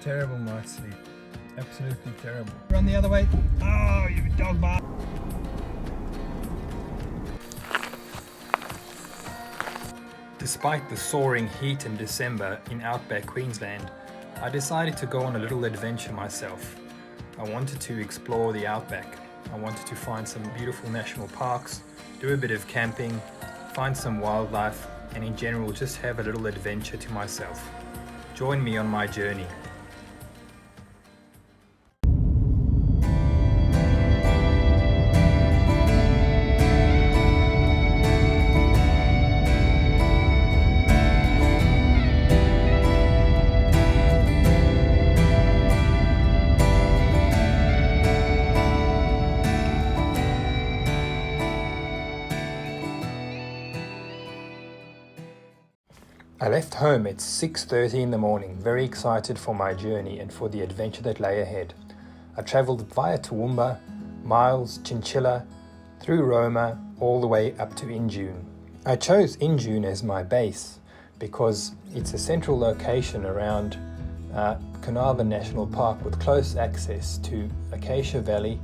terrible night's sleep. Absolutely terrible. Run the other way. Oh, you dog bar. Despite the soaring heat in December in Outback, Queensland, I decided to go on a little adventure myself. I wanted to explore the Outback. I wanted to find some beautiful national parks, do a bit of camping, find some wildlife, and in general just have a little adventure to myself. Join me on my journey. I left home at 6:30 in the morning, very excited for my journey and for the adventure that lay ahead. I travelled via Toowoomba, Miles, Chinchilla, through Roma, all the way up to Injune. I chose Injune as my base because it's a central location around Carnarvon National Park with close access to Acacia Valley,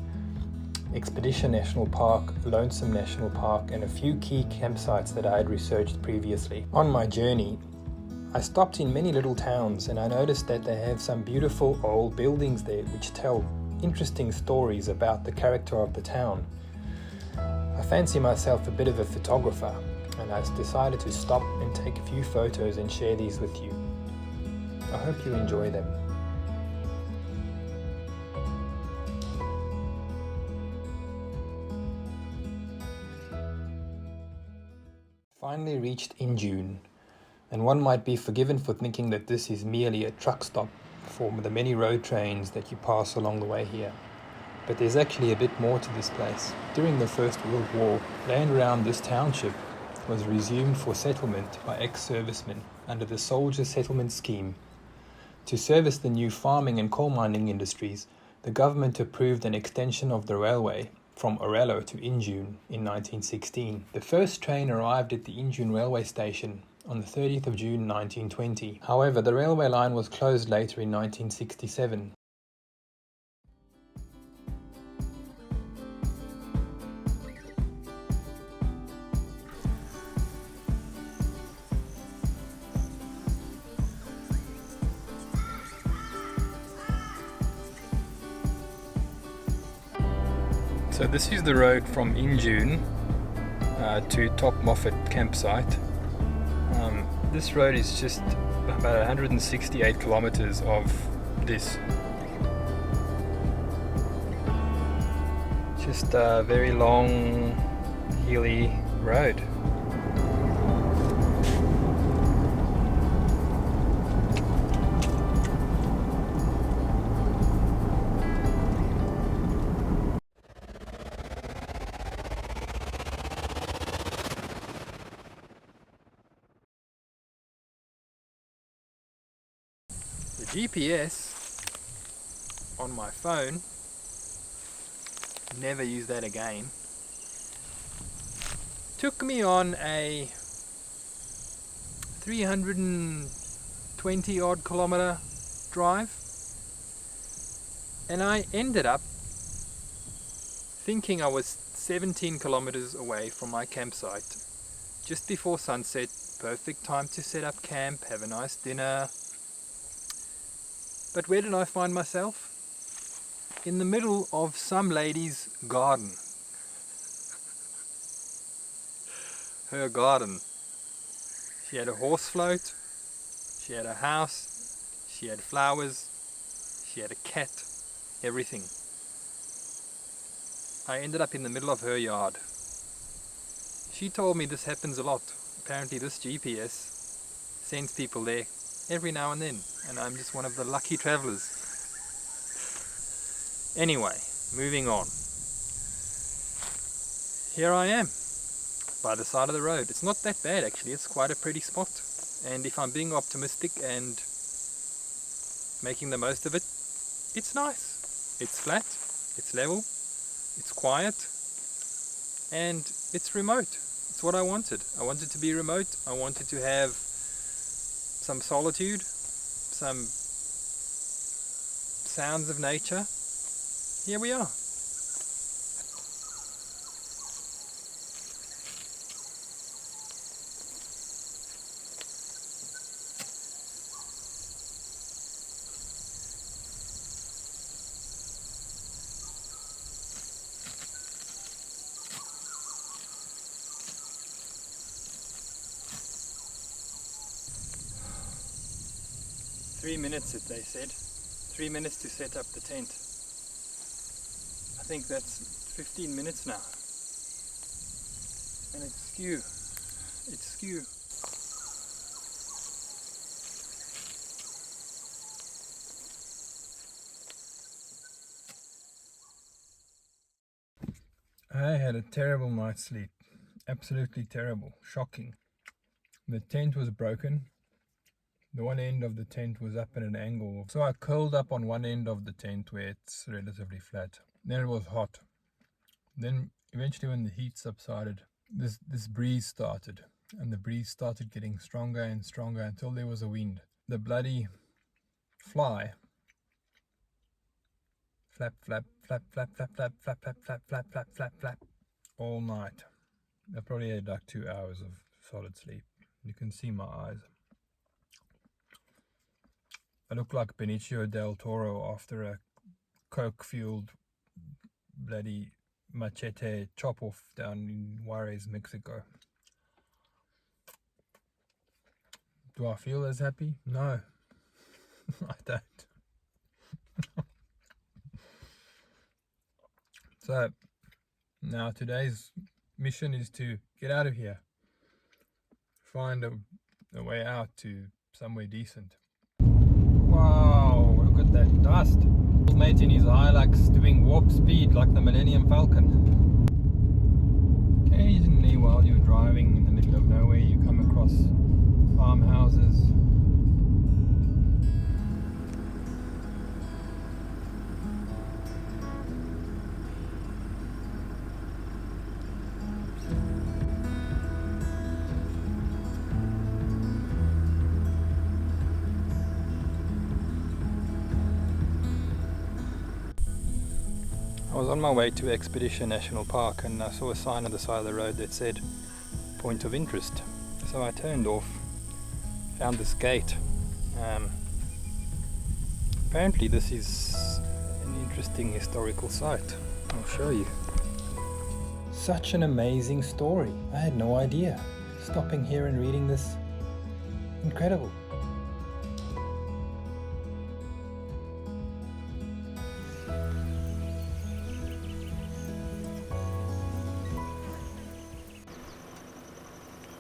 Expedition National Park, Lonesome National Park, and a few key campsites that I had researched previously. On my journey, I stopped in many little towns and I noticed that they have some beautiful old buildings there which tell interesting stories about the character of the town. I fancy myself a bit of a photographer and I decided to stop and take a few photos and share these with you. I hope you enjoy them. Finally reached Injune, and one might be forgiven for thinking that this is merely a truck stop for the many road trains that you pass along the way here. But there's actually a bit more to this place. During the First World War, land around this township was resumed for settlement by ex-servicemen under the Soldier Settlement Scheme. To service the new farming and coal mining industries, the government approved an extension of the railway from Orello to Injune in 1916. The first train arrived at the Injune railway station on the 30th of June 1920. However, the railway line was closed later in 1967. So this is the road from Injune to Top Moffat campsite. This road is just about 168 kilometers of this. Just a very long, hilly road. The GPS on my phone, never use that again, took me on a 320 odd kilometer drive, and I ended up thinking I was 17 kilometers away from my campsite. Just before sunset, perfect time to set up camp, have a nice dinner. But where did I find myself? In the middle of some lady's garden. Her garden. She had a horse float, she had a house, she had flowers, she had a cat, everything. I ended up in the middle of her yard. She told me this happens a lot. Apparently this GPS sends people there every now and then, and I'm just one of the lucky travelers. Anyway, moving on. Here I am, by the side of the road. It's not that bad actually, it's quite a pretty spot. And if I'm being optimistic and making the most of it, it's nice. It's flat, it's level, it's quiet, and it's remote. It's what I wanted. I wanted to be remote. I wanted to have some solitude, some sounds of nature, here we are. "3 minutes," they said. 3 minutes to set up the tent. I think that's 15 minutes now. And it's skew. It's skew. I had a terrible night's sleep. Absolutely terrible. Shocking. The tent was broken. The one end of the tent was up at an angle. So I curled up on one end of the tent where it's relatively flat. Then it was hot. Then eventually when the heat subsided, this breeze started. And the breeze started getting stronger and stronger until there was a wind. The bloody fly flap, flap, flap, flap, flap, flap, flap, flap, flap, flap, flap, flap, flap, all night. I probably had like 2 hours of solid sleep. You can see my eyes. I look like Benicio del Toro after a coke-fueled bloody machete chop-off down in Juarez, Mexico. Do I feel as happy? No, I don't. So, now today's mission is to get out of here. Find a way out to somewhere decent. Wow, look at that dust. Old mate in his Hilux doing warp speed like the Millennium Falcon. Occasionally while you're driving in the middle of nowhere you come across farmhouses. I was on my way to Expedition National Park and I saw a sign on the side of the road that said point of interest. So I turned off, found this gate. Apparently this is an interesting historical site. I'll show you. Such an amazing story. I had no idea. Stopping here and reading this, incredible.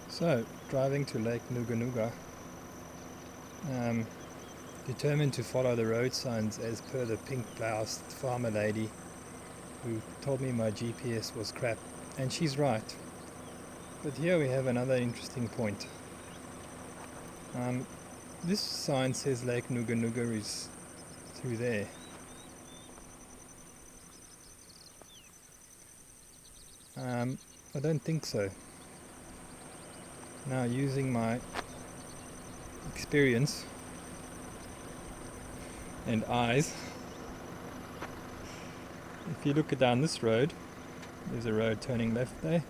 So, driving to Lake Nuga, determined to follow the road signs as per the pink-bloused farmer lady who told me my GPS was crap, and she's right. But here we have another interesting point. This sign says Lake Nuga is through there. I don't think so. Now, using my experience and eyes, if you look down this road, there's a road turning left there,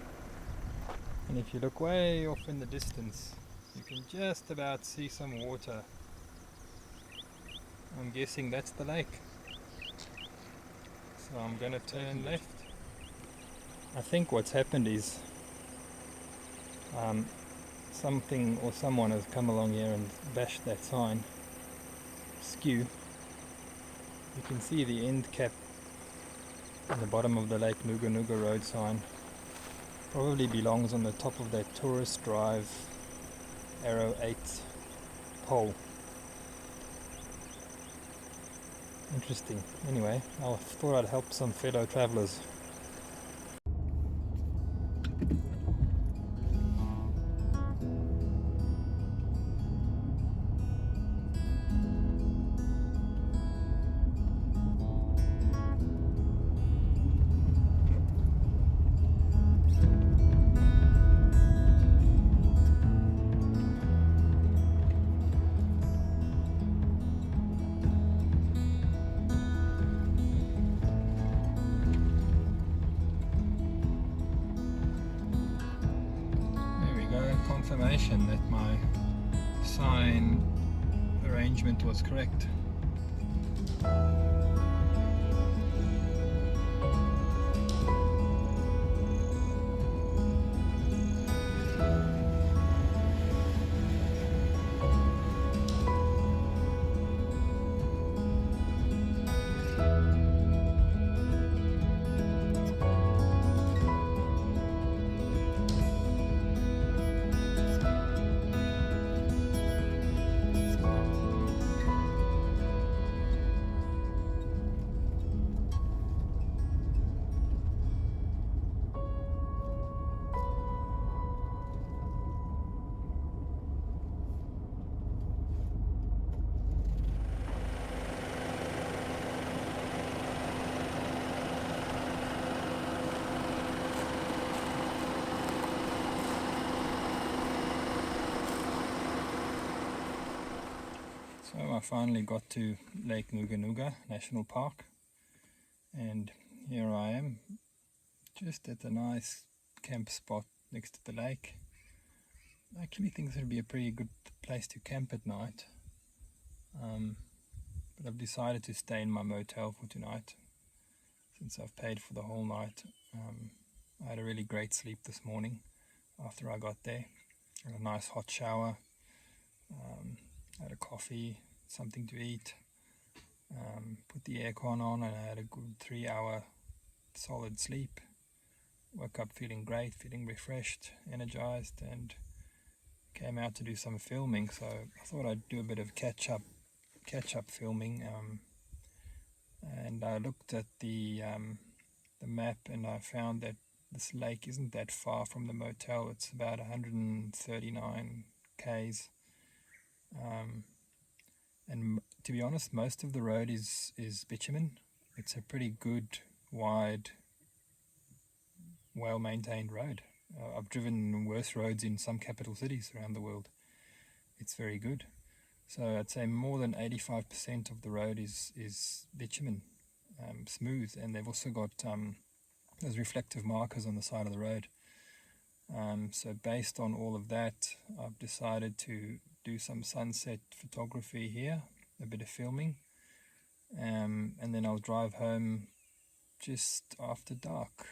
and if you look way off in the distance you can just about see some water. I'm guessing that's the lake, so I'm gonna turn left. I think what's happened is something or someone has come along here and bashed that sign. Skew. You can see the end cap at the bottom of the Lake Nuga road sign. Probably belongs on the top of that tourist drive Arrow 8 pole. Interesting. Anyway, I thought I'd help some fellow travelers. confirmation that my sign arrangement was correct. So I finally got to Lake Nuga National Park, and here I am just at a nice camp spot next to the lake. I actually think this would be a pretty good place to camp at night, but I've decided to stay in my motel for tonight since I've paid for the whole night. I had a really great sleep this morning after I got there. I had a nice hot shower, had a coffee, something to eat, put the aircon on, and I had a good 3-hour solid sleep. Woke up feeling great, feeling refreshed, energized, and came out to do some filming. So I thought I'd do a bit of catch up filming, and I looked at the map, and I found that this lake isn't that far from the motel. It's about 139 k's, and to be honest, most of the road is bitumen. It's a pretty good, wide, well-maintained road. I've driven worse roads in some capital cities around the world. It's very good. So I'd say more than 85% of the road is bitumen, smooth, and they've also got those reflective markers on the side of the road. So based on all of that, I've decided to do some sunset photography here, a bit of filming, and then I'll drive home just after dark.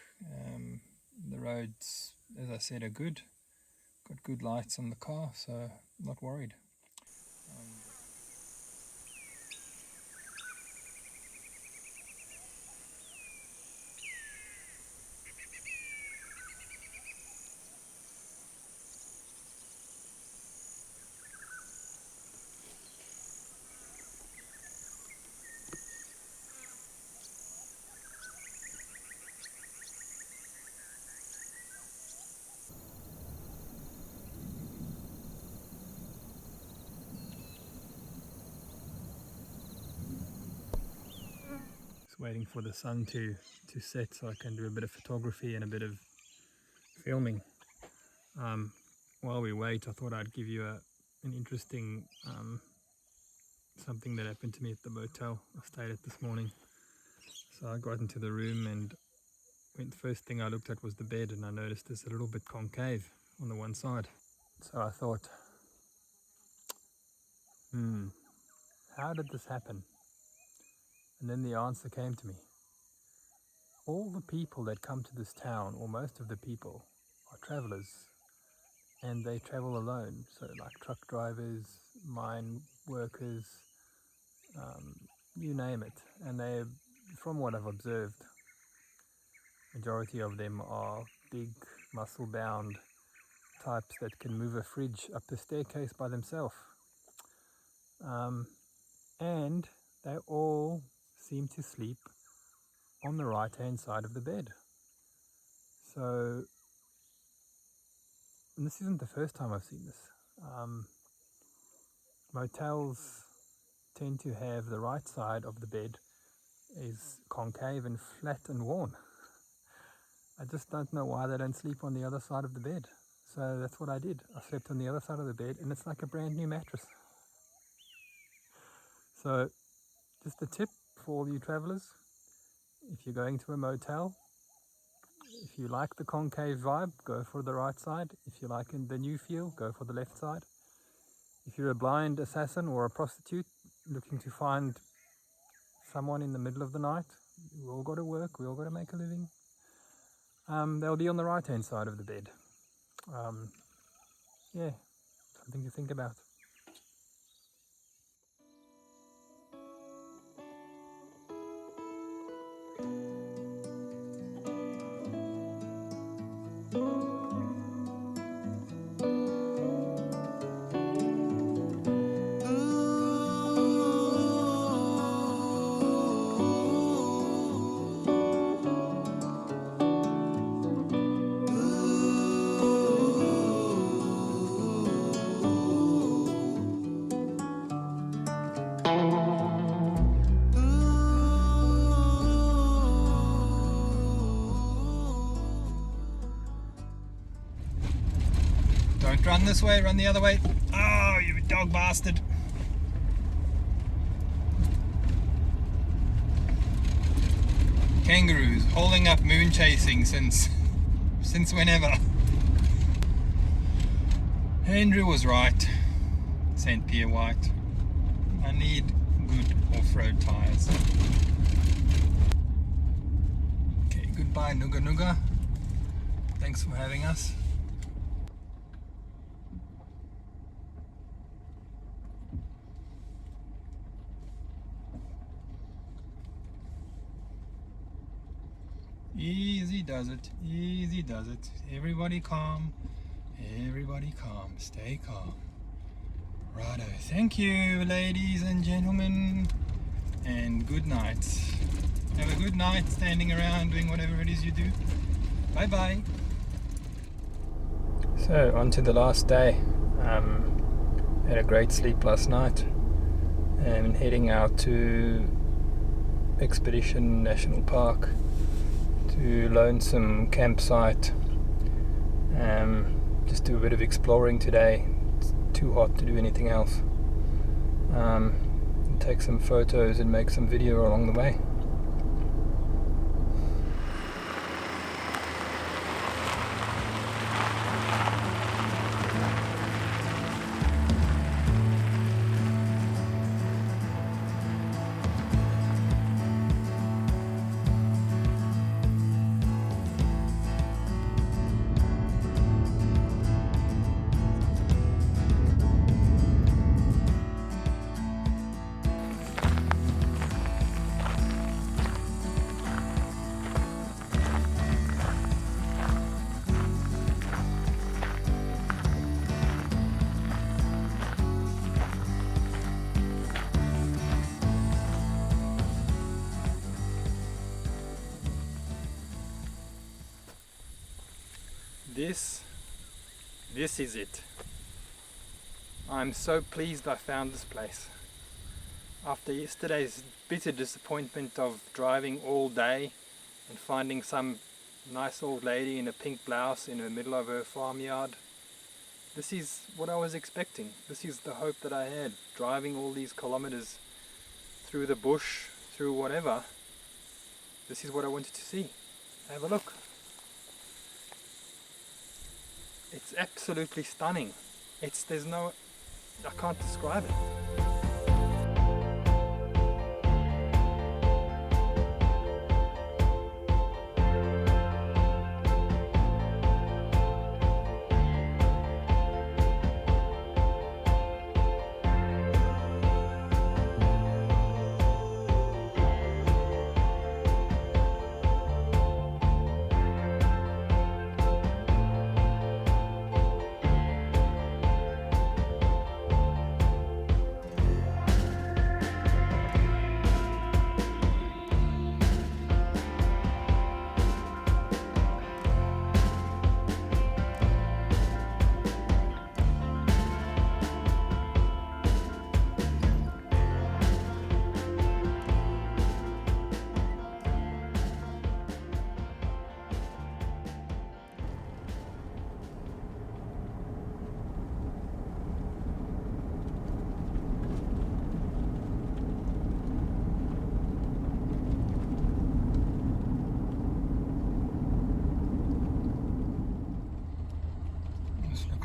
The roads, as I said, are good. Got good lights on the car, so not worried. Waiting for the sun to set so I can do a bit of photography and a bit of filming. While we wait, I thought I'd give you an interesting something that happened to me at the motel I stayed at this morning. So I got into the room, and the first thing I looked at was the bed, and I noticed it's a little bit concave on the one side. So I thought, how did this happen? And then the answer came to me. All the people that come to this town, or most of the people, are travelers, and they travel alone. So like truck drivers, mine workers, you name it. And they, from what I've observed, majority of them are big, muscle-bound types that can move a fridge up the staircase by themselves. And they all seem to sleep on the right-hand side of the bed. So, and this isn't the first time I've seen this. Motels tend to have the right side of the bed is concave and flat and worn. I just don't know why they don't sleep on the other side of the bed. So that's what I did. I slept on the other side of the bed, and it's like a brand new mattress. So just a tip for all you travelers: if you're going to a motel, if you like the concave vibe, go for the right side. If you like the new feel, go for the left side. If you're a blind assassin or a prostitute looking to find someone in the middle of the night, we all got to work, we all got to make a living. They'll be on the right hand side of the bed. Yeah, something to think about. Don't run this way, run the other way. Oh, you dog bastard. Kangaroos holding up moon chasing since whenever. Andrew was right. St. Pierre White. I need good off-road tires. Okay, goodbye Nuga Nuga. Thanks for having us. Easy does it, easy does it. Everybody calm, stay calm. Righto, thank you ladies and gentlemen, and good night. Have a good night standing around doing whatever it is you do. Bye bye. So on to the last day. Had a great sleep last night and heading out to Expedition National Park to Lonesome Campsite. Just do a bit of exploring today. It's too hot to do anything else. Take some photos and make some video along the way. This is it. I'm so pleased I found this place. After yesterday's bitter disappointment of driving all day and finding some nice old lady in a pink blouse in the middle of her farmyard, this is what I was expecting. This is the hope that I had, driving all these kilometers through the bush, through whatever. This is what I wanted to see. Have a look. It's absolutely stunning. I can't describe it.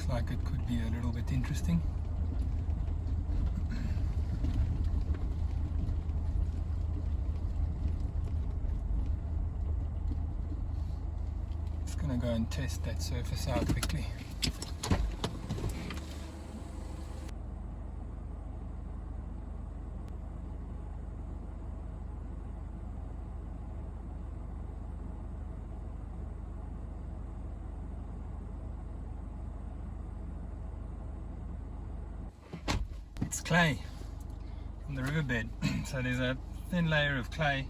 Looks like it could be a little bit interesting. Just gonna go and test that surface out quickly. It's clay from the riverbed. So there's a thin layer of clay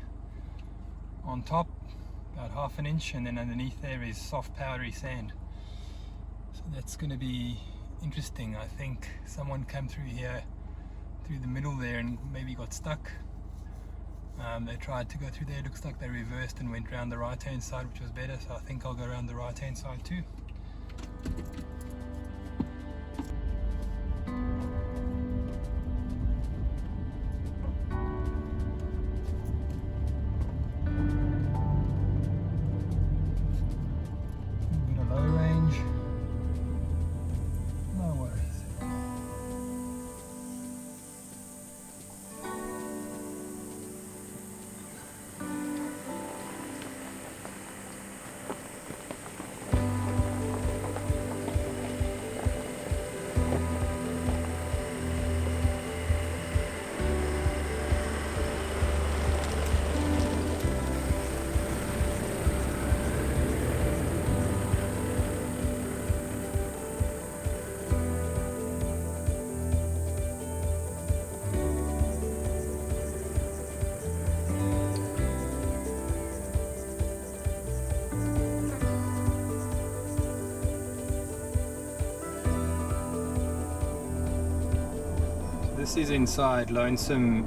on top, about 1/2 inch, and then underneath there is soft powdery sand. So that's going to be interesting. I think someone came through here, through the middle there, and maybe got stuck. They tried to go through there. Looks like they reversed and went around the right hand side, which was better, so I think I'll go around the right hand side too. This is inside Lonesome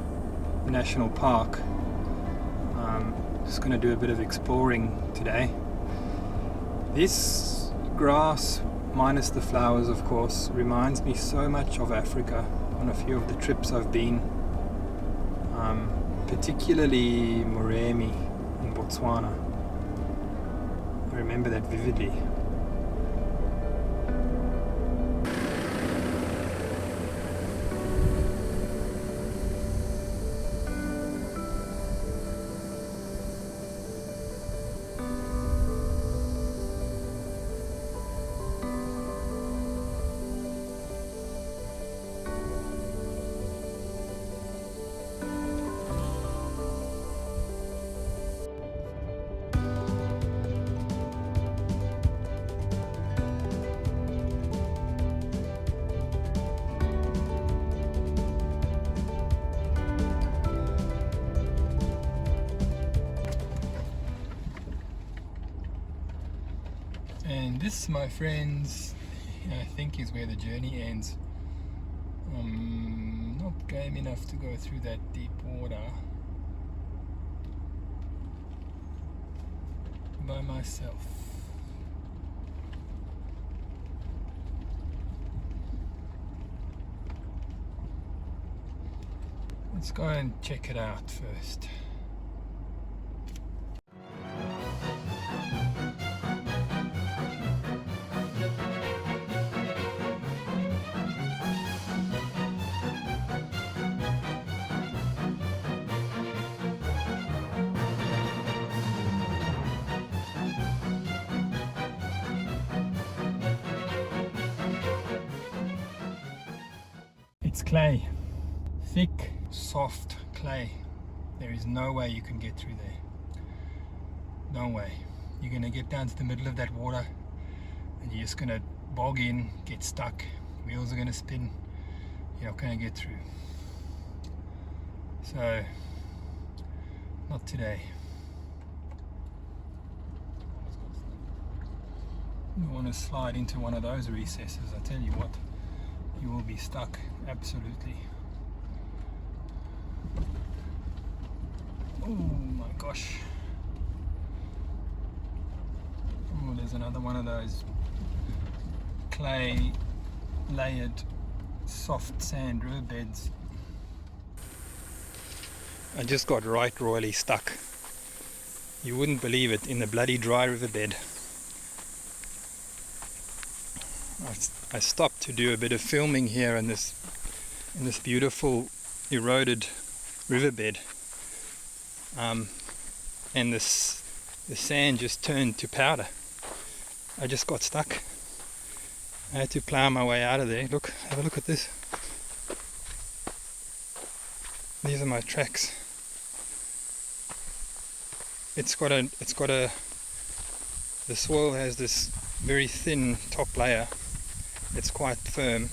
National Park. Just going to do a bit of exploring today. This grass, minus the flowers of course, reminds me so much of Africa on a few of the trips I've been. Particularly Moremi in Botswana. I remember that vividly. And this, my friends, I think is where the journey ends. Not game enough to go through that deep water by myself. Let's go and check it out first. It's clay, thick, soft clay. There is no way you can get through there. No way. You're going to get down to the middle of that water and you're just going to bog in, get stuck, wheels are going to spin, you're not going to get through. So, not today. You want to slide into one of those recesses, I tell you what, you will be stuck, absolutely. Oh my gosh. Oh, there's another one of those clay layered soft sand riverbeds. I just got right royally stuck. You wouldn't believe it, in the bloody dry riverbed. I stopped to do a bit of filming here in this beautiful eroded riverbed, and the sand just turned to powder. I just got stuck. I had to plough my way out of there. Look, have a look at this. These are my tracks. The soil has this very thin top layer. It's quite firm,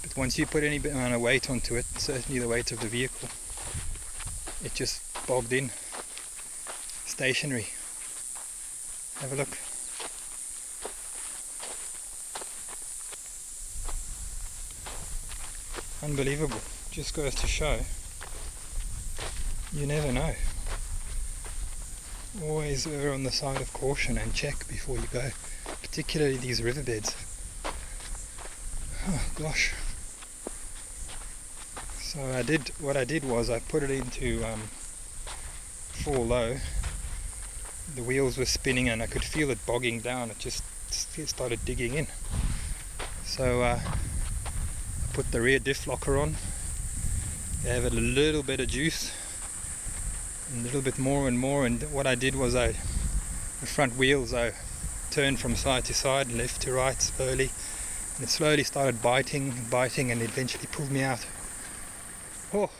but once you put any amount of weight onto it, certainly the weight of the vehicle, it just bogged in, stationary. Have a look. Unbelievable. Just goes to show, you never know. Always err on the side of caution and check before you go, particularly these riverbeds. Oh gosh. So what I did was I put it into full low. The wheels were spinning and I could feel it bogging down. It just started digging in. So I put the rear diff locker on, gave it a little bit of juice, a little bit more and more, and what I did was the front wheels I turned from side to side, left to right slowly, and it slowly started biting and eventually pulled me out. Oh.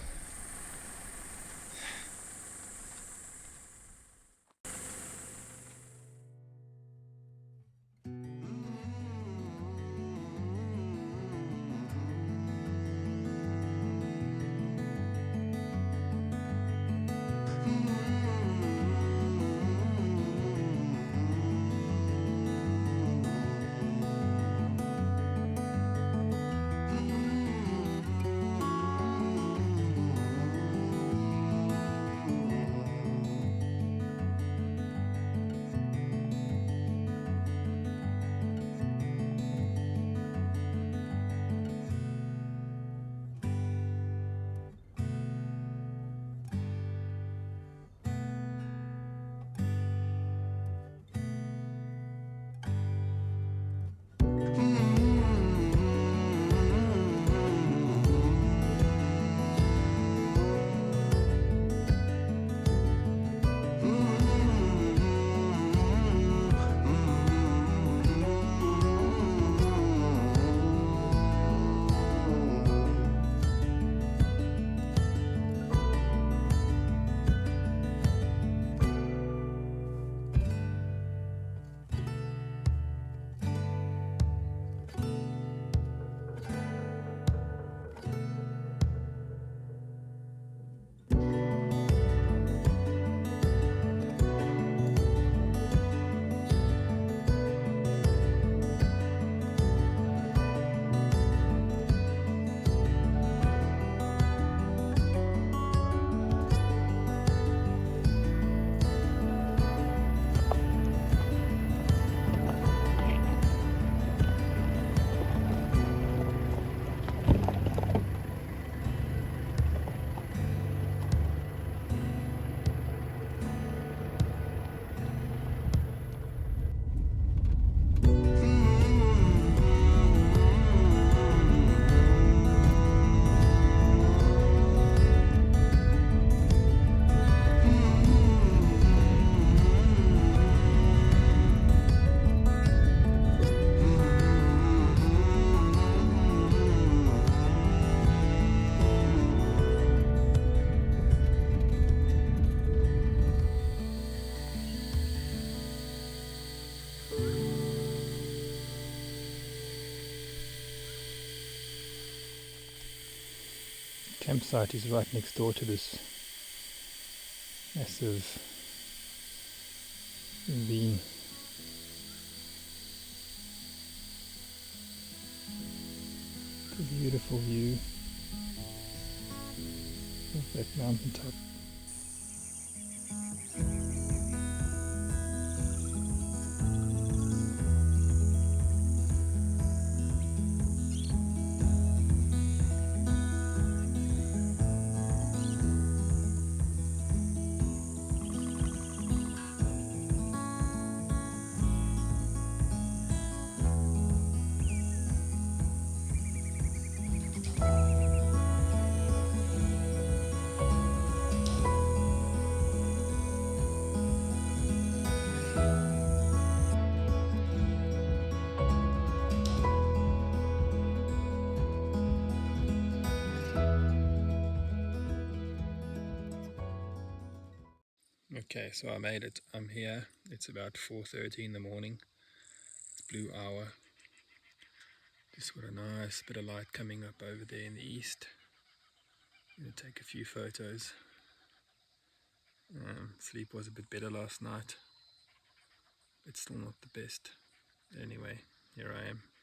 Campsite is right next door to this massive ravine. It's a beautiful view of that mountaintop. Okay, so I made it. I'm here. It's about 4:30 in the morning. It's blue hour. Just got a nice bit of light coming up over there in the east. I'm going to take a few photos. Sleep was a bit better last night, but still not the best. Anyway, here I am.